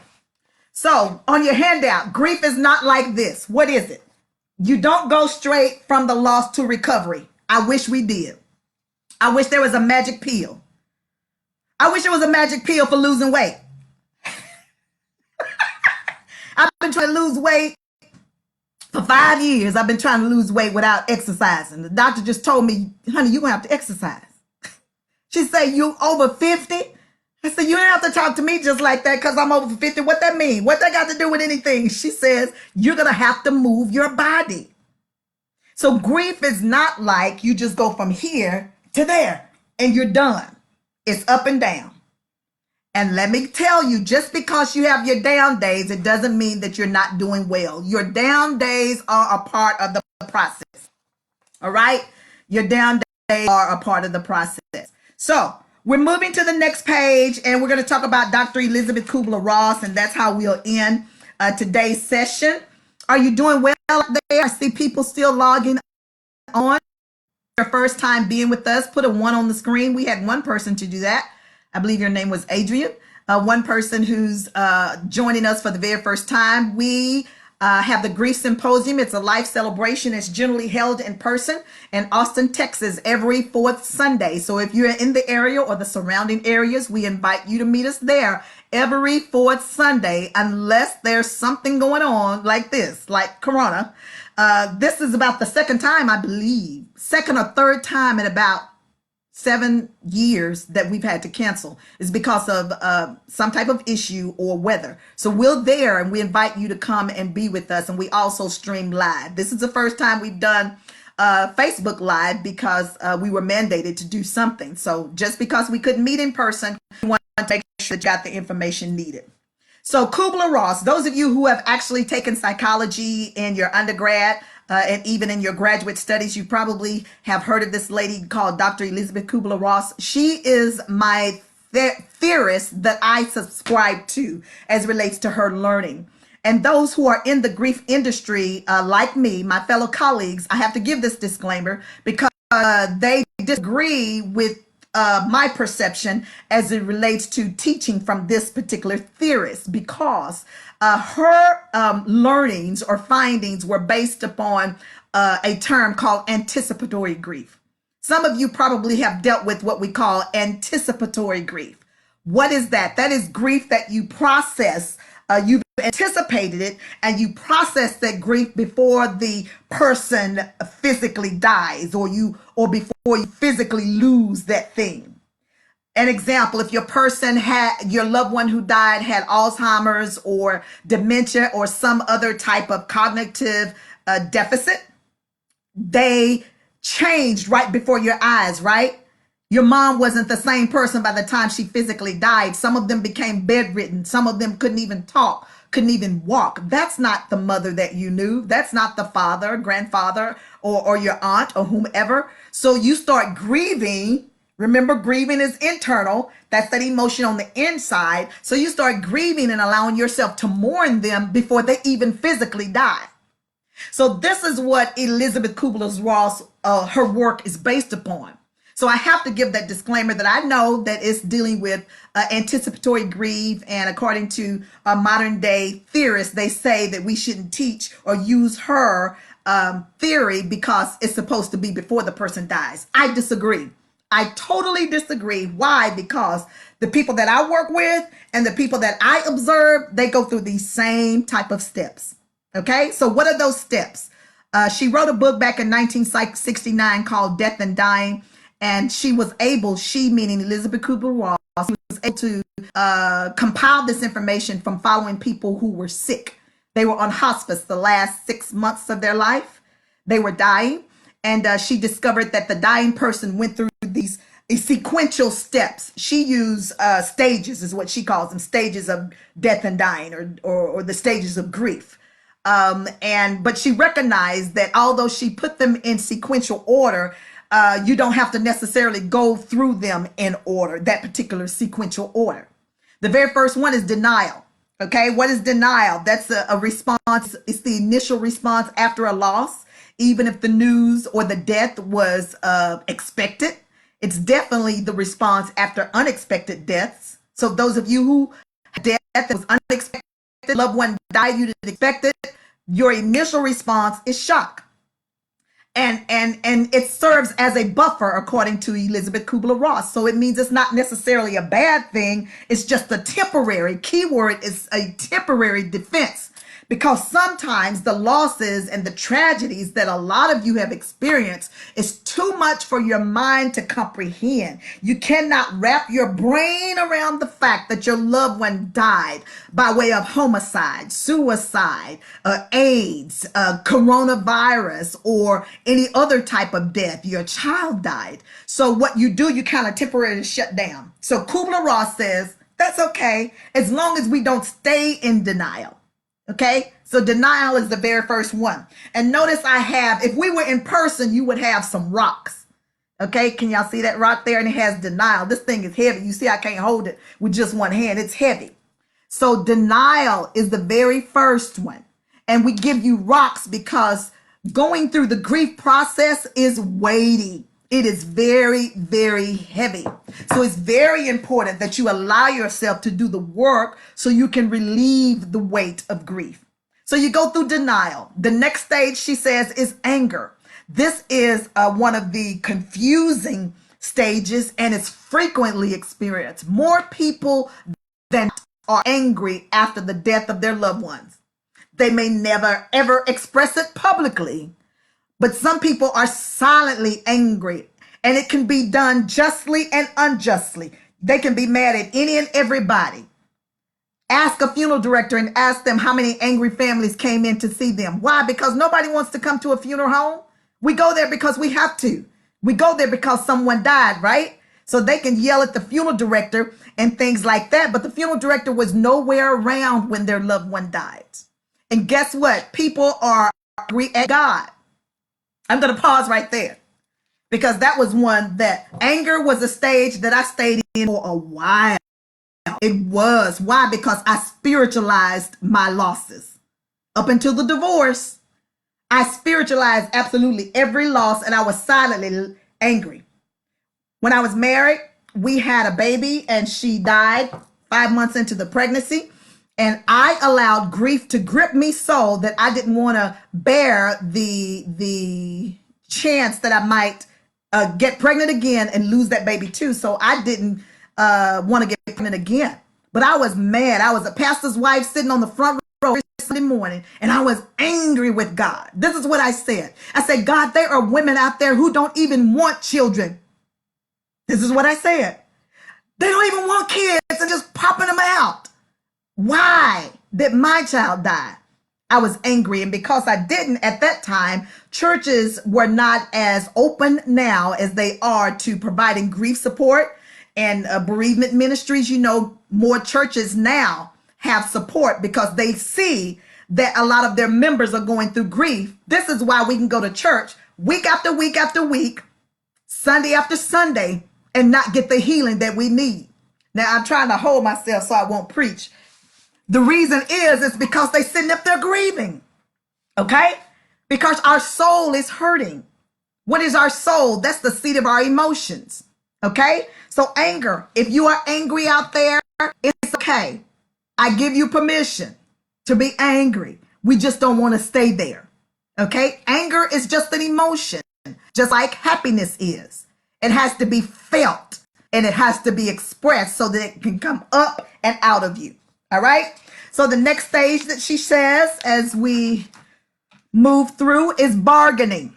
A: So on your handout, grief is not like this. What is it? You don't go straight from the loss to recovery. I wish we did. I wish there was a magic pill. I wish there was a magic pill for losing weight. I've been trying to lose weight for 5 years. I've been trying to lose weight without exercising. The doctor just told me, honey, you're going to have to exercise. She said, you over 50? I said, you don't have to talk to me just like that because I'm over 50. What that mean? What that got to do with anything? She says, you're going to have to move your body. So grief is not like you just go from here to there and you're done. It's up and down. And let me tell you, just because you have your down days, it doesn't mean that you're not doing well. Your down days are a part of the process. All right? Your down days are a part of the process. So we're moving to the next page, and we're going to talk about Dr. Elizabeth Kubler-Ross, and that's how we'll end today's session. Are you doing well out there? I see people still logging on. Your first time being with us, put a 1 on the screen. We had one person to do that. I believe your name was Adrian. One person who's joining us for the very first time. We have the Grief Symposium. It's a life celebration. It's generally held in person in Austin, Texas, every 4th Sunday. So if you're in the area or the surrounding areas, we invite you to meet us there every 4th Sunday, unless there's something going on like this, like Corona. This is about the second time, I believe, second or third time in about 7 years that we've had to cancel is because of some type of issue or weather. So we're there and we invite you to come and be with us. And we also stream live. This is the first time we've done Facebook Live because we were mandated to do something. So just because we couldn't meet in person, we want to make sure that you got the information needed. So Kubler-Ross, those of you who have actually taken psychology in your undergrad, and even in your graduate studies, you probably have heard of this lady called Dr. Elizabeth Kubler-Ross. She is my theorist that I subscribe to as relates to her learning. And those who are in the grief industry, like me, my fellow colleagues, I have to give this disclaimer because they disagree with my perception as it relates to teaching from this particular theorist, because her learnings or findings were based upon a term called anticipatory grief. Some of you probably have dealt with what we call anticipatory grief. What is that? That is grief that you process. You've anticipated it and you process that grief before the person physically dies or before you physically lose that thing. An example, if your loved one who died had Alzheimer's or dementia or some other type of cognitive deficit, they changed right before your eyes, right? Your mom wasn't the same person by the time she physically died. Some of them became bedridden. Some of them couldn't even talk, couldn't even walk. That's not the mother that you knew. That's not the father, grandfather, or your aunt or whomever. So you start grieving. Remember, grieving is internal. That's that emotion on the inside. So you start grieving and allowing yourself to mourn them before they even physically die. So this is what Elizabeth Kubler-Ross, her work is based upon. So I have to give that disclaimer that I know that it's dealing with anticipatory grief. And according to modern day theorists, they say that we shouldn't teach or use her theory because it's supposed to be before the person dies. I disagree. I totally disagree. Why? Because the people that I work with and the people that I observe, they go through these same type of steps. Okay, so what are those steps? She wrote a book back in 1969 called Death and Dying, and she meaning Elizabeth Kubler-Ross, was able to compile this information from following people who were sick. They were on hospice the last 6 months of their life. They were dying, and she discovered that the dying person went through these sequential steps. She used stages, is what she calls them, stages of death and dying, or the stages of grief. But she recognized that although she put them in sequential order, you don't have to necessarily go through them in order, that particular sequential order. The very first one is denial. Okay, what is denial? That's a response. It's the initial response after a loss, even if the news or the death was expected. It's definitely the response after unexpected deaths. So those of you who had death that was unexpected, loved one died, you didn't expect it, your initial response is shock. And it serves as a buffer, according to Elizabeth Kubler-Ross. So it means it's not necessarily a bad thing. It's just a temporary, keyword is a temporary defense. Because sometimes the losses and the tragedies that a lot of you have experienced is too much for your mind to comprehend. You cannot wrap your brain around the fact that your loved one died by way of homicide, suicide, AIDS, coronavirus, or any other type of death. Your child died. So what you do, you kind of temporarily shut down. So Kubler-Ross says, that's okay, as long as we don't stay in denial. Okay, so denial is the very first one. And notice if we were in person, you would have some rocks. Okay, can y'all see that rock there? And it has denial. This thing is heavy. You see, I can't hold it with just one hand. It's heavy. So denial is the very first one. And we give you rocks because going through the grief process is weighty. It is very, very heavy. So it's very important that you allow yourself to do the work so you can relieve the weight of grief. So you go through denial. The next stage, she says, is anger. This is one of the confusing stages, and it's frequently experienced. More people than are angry after the death of their loved ones. They may never, ever express it publicly. But some people are silently angry, and it can be done justly and unjustly. They can be mad at any and everybody. Ask a funeral director and ask them how many angry families came in to see them. Why? Because nobody wants to come to a funeral home. We go there because we have to. We go there because someone died, right? So they can yell at the funeral director and things like that. But the funeral director was nowhere around when their loved one died. And guess what? People are angry at God. I'm going to pause right there because that was one that anger was a stage that I stayed in for a while. It was. Why? Because I spiritualized my losses. Up until the divorce, I spiritualized absolutely every loss, and I was silently angry. When I was married, we had a baby and she died 5 months into the pregnancy. And I allowed grief to grip me so that I didn't want to bear the chance that I might get pregnant again and lose that baby too. So I didn't want to get pregnant again. But I was mad. I was a pastor's wife sitting on the front row Sunday morning, and I was angry with God. This is what I said. I said, God, there are women out there who don't even want children. This is what I said. They don't even want kids and just popping them out. Why did my child die? I was angry. And because I didn't at that time, churches were not as open now as they are to providing grief support and bereavement ministries. You know, more churches now have support because they see that a lot of their members are going through grief. This is why we can go to church week after week after week, Sunday after Sunday, and not get the healing that we need. Now, I'm trying to hold myself so I won't preach. The reason is because they sitting up there grieving, okay? Because our soul is hurting. What is our soul? That's the seat of our emotions, okay? So anger, if you are angry out there, it's okay. I give you permission to be angry. We just don't want to stay there, okay? Anger is just an emotion, just like happiness is. It has to be felt and it has to be expressed so that it can come up and out of you. All right. So the next stage that she says as we move through is bargaining.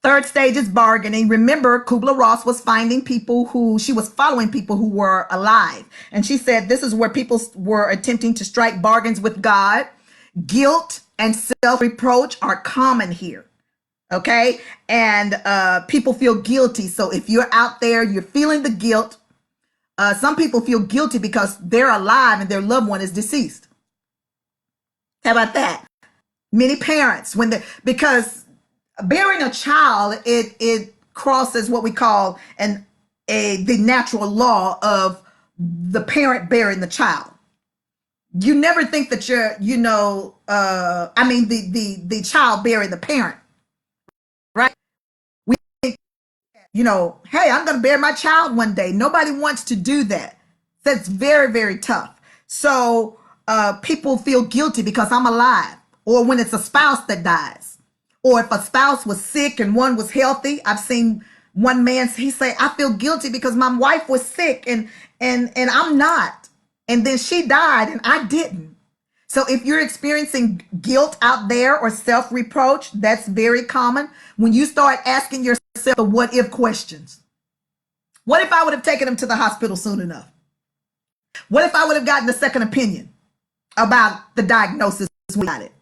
A: Third stage is bargaining. Remember, Kubler-Ross was following people who were alive. And she said this is where people were attempting to strike bargains with God. Guilt and self-reproach are common here. Okay. And people feel guilty. So if you're out there, you're feeling the guilt. Some people feel guilty because they're alive and their loved one is deceased. How about that? Many parents, because bearing a child, it crosses what we call the natural law of the parent bearing the child. You never think that the child bearing the parent, right? We think, hey, I'm going to bear my child one day. Nobody wants to do that. That's very, very tough. So people feel guilty because I'm alive, or when it's a spouse that dies, or if a spouse was sick and one was healthy. I've seen one man, he say, I feel guilty because my wife was sick and I'm not. And then she died and I didn't. So if you're experiencing guilt out there or self-reproach, that's very common. When you start asking yourself the what if questions. What if I would have taken him to the hospital soon enough? What if I would have gotten a second opinion about the diagnosis we got it?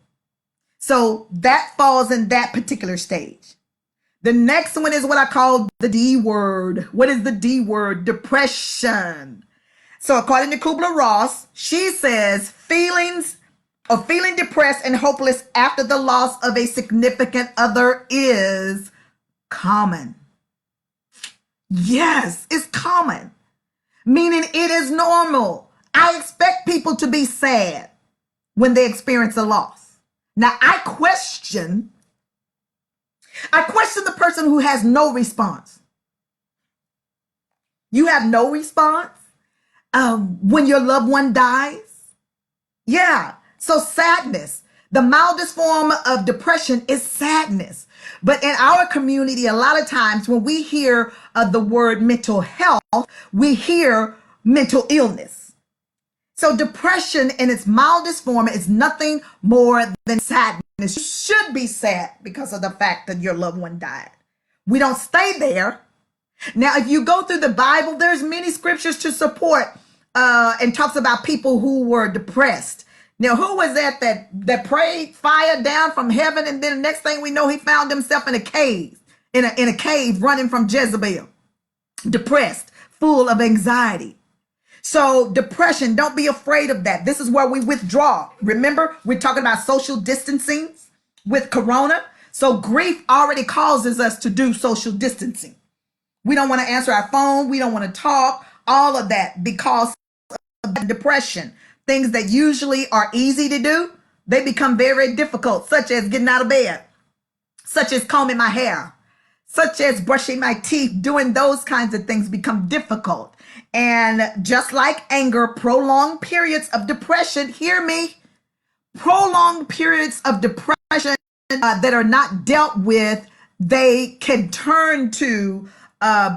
A: So that falls in that particular stage. The next one is what I call the D word. What is the D word? Depression. So according to Kubler-Ross, she says feeling depressed and hopeless after the loss of a significant other is common. Yes, it's common, meaning it is normal. I expect people to be sad when they experience a loss. Now, I question the person who has no response. You have no response when your loved one dies? Yeah. So sadness, the mildest form of depression is sadness. But in our community, a lot of times when we hear the word mental health, we hear mental illness. So depression in its mildest form is nothing more than sadness. You should be sad because of the fact that your loved one died. We don't stay there. Now, if you go through the Bible, there's many scriptures to support and talks about people who were depressed. Now, who was that prayed fire down from heaven, and then the next thing we know, he found himself in a cave, in a cave running from Jezebel, depressed, full of anxiety. So depression, don't be afraid of that. This is where we withdraw. Remember, we're talking about social distancing with Corona. So grief already causes us to do social distancing. We don't want to answer our phone. We don't want to talk, all of that because of depression. Things that usually are easy to do, they become very difficult, such as getting out of bed, such as combing my hair, such as brushing my teeth. Doing those kinds of things become difficult. And just like anger, prolonged periods of depression, hear me, prolonged periods of depression that are not dealt with they can turn to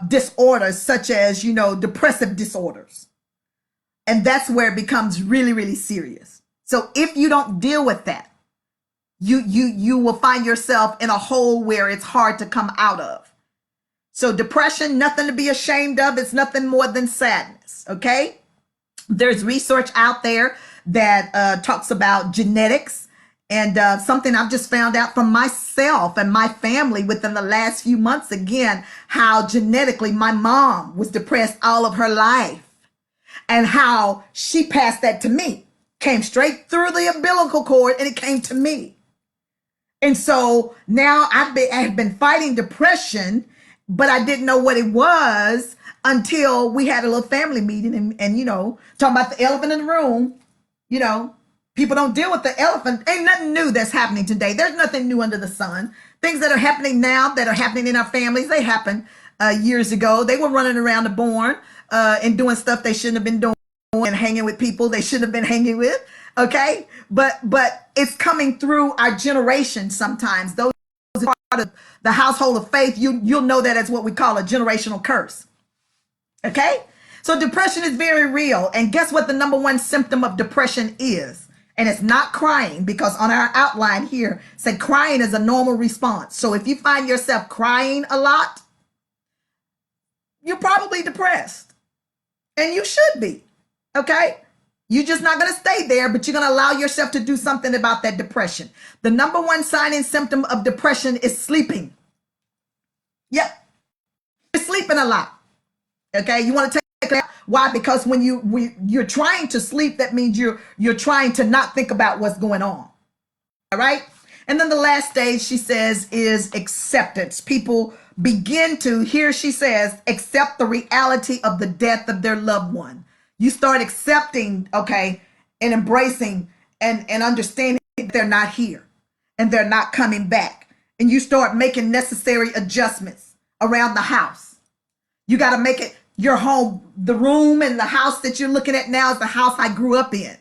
A: disorders such as, depressive disorders. And that's where it becomes really, really serious. So if you don't deal with that, you will find yourself in a hole where it's hard to come out of. So depression, nothing to be ashamed of. It's nothing more than sadness. Okay. There's research out there that talks about genetics, and something I've just found out from myself and my family within the last few months, again, how genetically my mom was depressed all of her life, and how she passed that to me. Came straight through the umbilical cord, and it came to me. And so now I have been fighting depression, but I didn't know what it was until we had a little family meeting, and talking about the elephant in the room. People don't deal with the elephant. Ain't nothing new that's happening today. There's nothing new under the sun. Things that are happening now, that are happening in our families, they happened years ago. They were running around the barn and doing stuff they shouldn't have been doing, and hanging with people they shouldn't have been hanging with. Okay, but it's coming through our generation. Sometimes those who are part of the household of faith, you'll know that as what we call a generational curse. Okay, so depression is very real, and guess what the number one symptom of depression is? And it's not crying, because on our outline here said crying is a normal response. So if you find yourself crying a lot, you're probably depressed, and you should be. Okay, you're just not going to stay there, but you're going to allow yourself to do something about that depression. The number one sign and symptom of depression is sleeping. Yep, you're sleeping a lot. Okay, you want to take it out. Why? Because when you're trying to sleep, that means you're trying to not think about what's going on. All right. And then the last stage, she says, is acceptance. People begin to, here she says, accept the reality of the death of their loved one. You start accepting, okay, and embracing and understanding that they're not here and they're not coming back. And you start making necessary adjustments around the house. You got to make it your home. The room and the house that you're looking at now is the house I grew up in.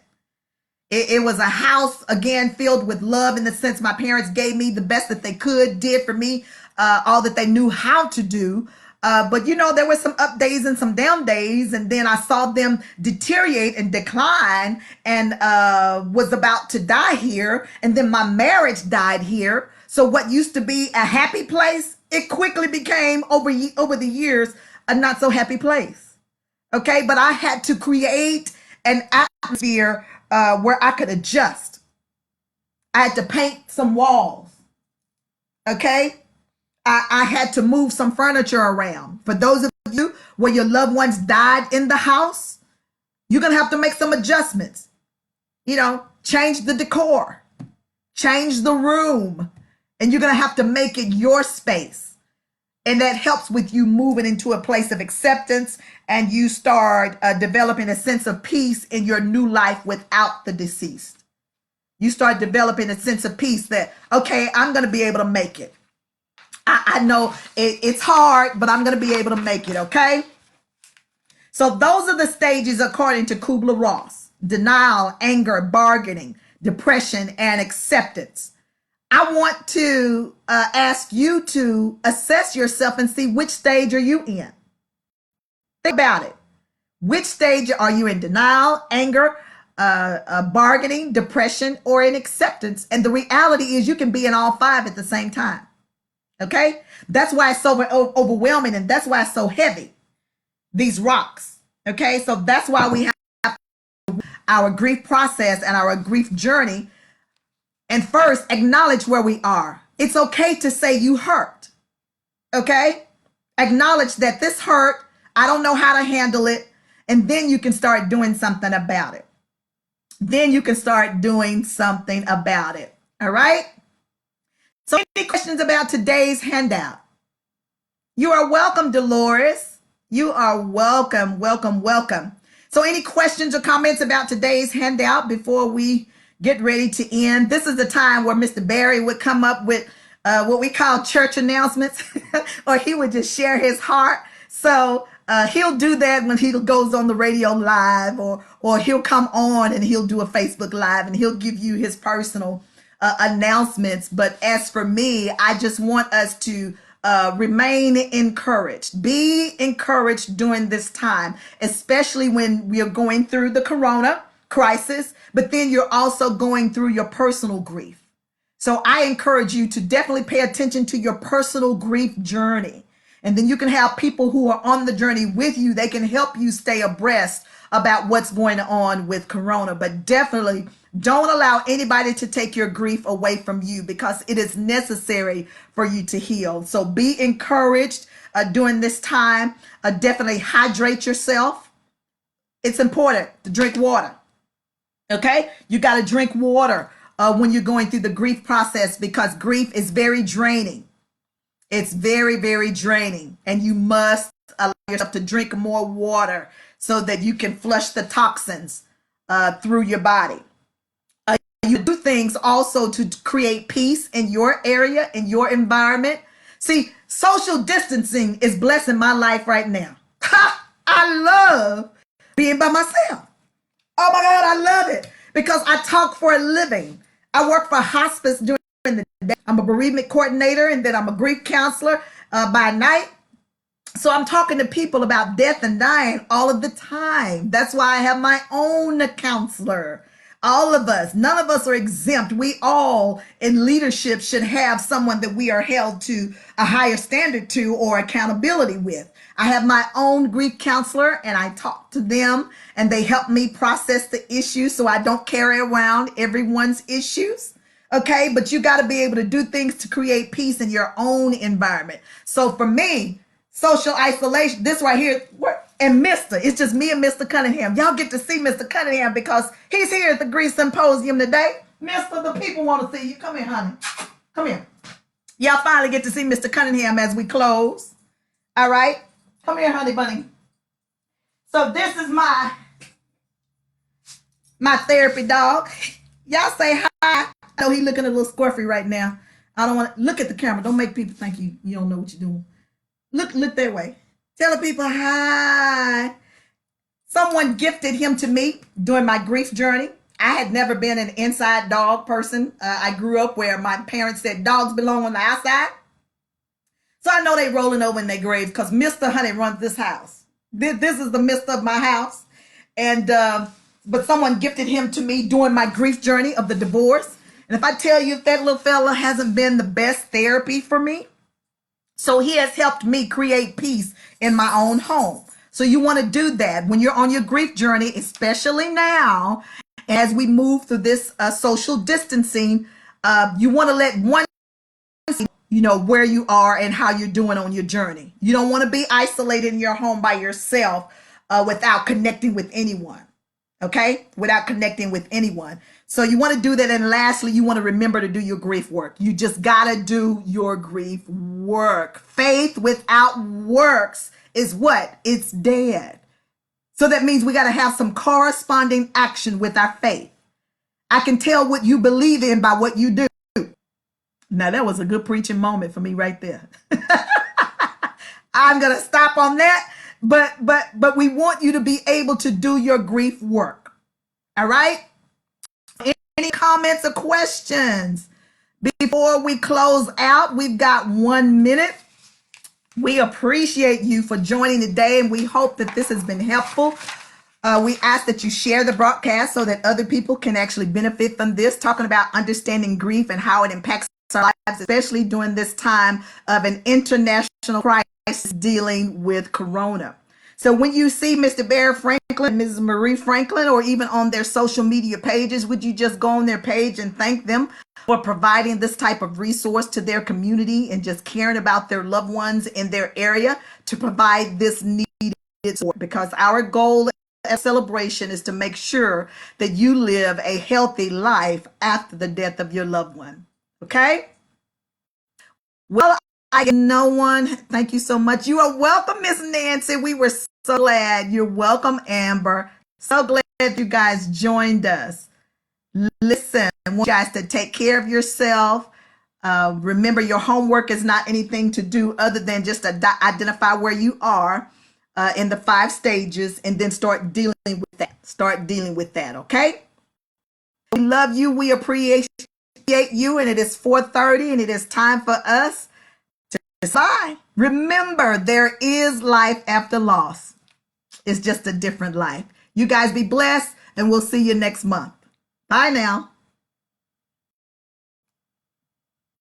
A: It was a house, again, filled with love, in the sense my parents gave me the best that they could, did for me all that they knew how to do. But there were some up days and some down days. And then I saw them deteriorate and decline, and was about to die here. And then my marriage died here. So what used to be a happy place, it quickly became over the years a not so happy place. Okay, but I had to create an atmosphere where I could adjust. I had to paint some walls. Okay, I had to move some furniture around. For those of you where your loved ones died in the house, you're gonna have to make some adjustments. Change the decor, change the room, and you're gonna have to make it your space. And that helps with you moving into a place of acceptance, and you start developing a sense of peace in your new life without the deceased. You start developing a sense of peace that, okay, I'm going to be able to make it. I know it's hard, but I'm going to be able to make it, okay? So those are the stages according to Kubler-Ross: denial, anger, bargaining, depression, and acceptance. I want to ask you to assess yourself and see, which stage are you in? Think about it. Which stage are you in? Denial, anger, bargaining, depression, or in acceptance? And the reality is you can be in all five at the same time. Okay? That's why it's so overwhelming, and that's why it's so heavy, these rocks. Okay? So that's why we have our grief process and our grief journey. And first, acknowledge where we are. It's okay to say you hurt. Okay? Acknowledge that this hurt. I don't know how to handle it. And then you can start doing something about it. All right? So any questions about today's handout? You are welcome, Dolores. You are welcome, welcome, welcome. So any questions or comments about today's handout before we get ready to end? This is the time where Mr. Barry would come up with what we call church announcements, or he would just share his heart. So he'll do that when he goes on the radio live, or he'll come on and he'll do a Facebook live, and he'll give you his personal announcements. But as for me, I just want us to remain encouraged. Be encouraged during this time, especially when we are going through the corona crisis, but then you're also going through your personal grief. So I encourage you to definitely pay attention to your personal grief journey. And then you can have people who are on the journey with you. They can help you stay abreast about what's going on with corona. But definitely don't allow anybody to take your grief away from you, because it is necessary for you to heal. So be encouraged during this time. Definitely hydrate yourself. It's important to drink water. Okay? You got to drink water when you're going through the grief process, because grief is very draining. It's very, very draining. And you must allow yourself to drink more water so that you can flush the toxins through your body. You do things also to create peace in your area, in your environment. See, social distancing is blessing my life right now. I love being by myself. Oh my God, I love it, because I talk for a living. I work for hospice during the day. I'm a bereavement coordinator, and then I'm a grief counselor by night. So I'm talking to people about death and dying all of the time. That's why I have my own counselor. All of us, none of us are exempt. We all in leadership should have someone that we are held to a higher standard to, or accountability with. I have my own grief counselor, and I talk to them, and they help me process the issues so I don't carry around everyone's issues. Okay, but you got to be able to do things to create peace in your own environment. So for me, social isolation, this right here, and it's just me and Mr. Cunningham. Y'all get to see Mr. Cunningham because he's here at the Grief Symposium today. Mr., the people want to see you. Come here, honey. Come here. Y'all finally get to see Mr. Cunningham as we close. All right? Come here, honey bunny. So this is my therapy dog. Y'all say hi. I know he's looking a little squirfy right now. I don't want to look at the camera. Don't make people think you don't know what you're doing. Look that way. Tell the people hi. Someone gifted him to me during my grief journey. I had never been an inside dog person. I grew up where my parents said dogs belong on the outside. So I know they rolling over in their graves, because Mr. Honey runs this house. This is the Mr. of my house. And but someone gifted him to me during my grief journey of the divorce. And if I tell you, that little fella hasn't been the best therapy for me. So he has helped me create peace in my own home. So you want to do that when you're on your grief journey, especially now, as we move through this social distancing. You want to let one where you are and how you're doing on your journey. You don't want to be isolated in your home by yourself without connecting with anyone. Okay? Without connecting with anyone. So you want to do that. And lastly, you want to remember to do your grief work. You just got to do your grief work. Faith without works is what? It's dead. So that means we got to have some corresponding action with our faith. I can tell what you believe in by what you do. Now that was a good preaching moment for me right there. I'm going to stop on that. But we want you to be able to do your grief work. All right? Any comments or questions before we close out? We've got 1 minute. We appreciate you for joining today, and we hope that this has been helpful. We ask that you share the broadcast so that other people can actually benefit from this, talking about understanding grief and how it impacts our lives, especially during this time of an international crisis dealing with corona. So when you see Mr. Barry Franklin, Mrs. Marie Franklin, or even on their social media pages, would you just go on their page and thank them for providing this type of resource to their community and just caring about their loved ones in their area to provide this needed support? Because our goal at Celebration is to make sure that you live a healthy life after the death of your loved one. Okay? Well, I get no one. Thank you so much. You are welcome, Miss Nancy. We were so glad. You're welcome, Amber. So glad you guys joined us. Listen, I want you guys to take care of yourself. Remember, your homework is not anything to do other than just to identify where you are in the 5 stages, and then start dealing with that. Okay? We love you. We appreciate you, and it is 4:30, and it is time for us to decide. Remember, there is life after loss. It's just a different life. You guys be blessed, and we'll see you next month. Bye now.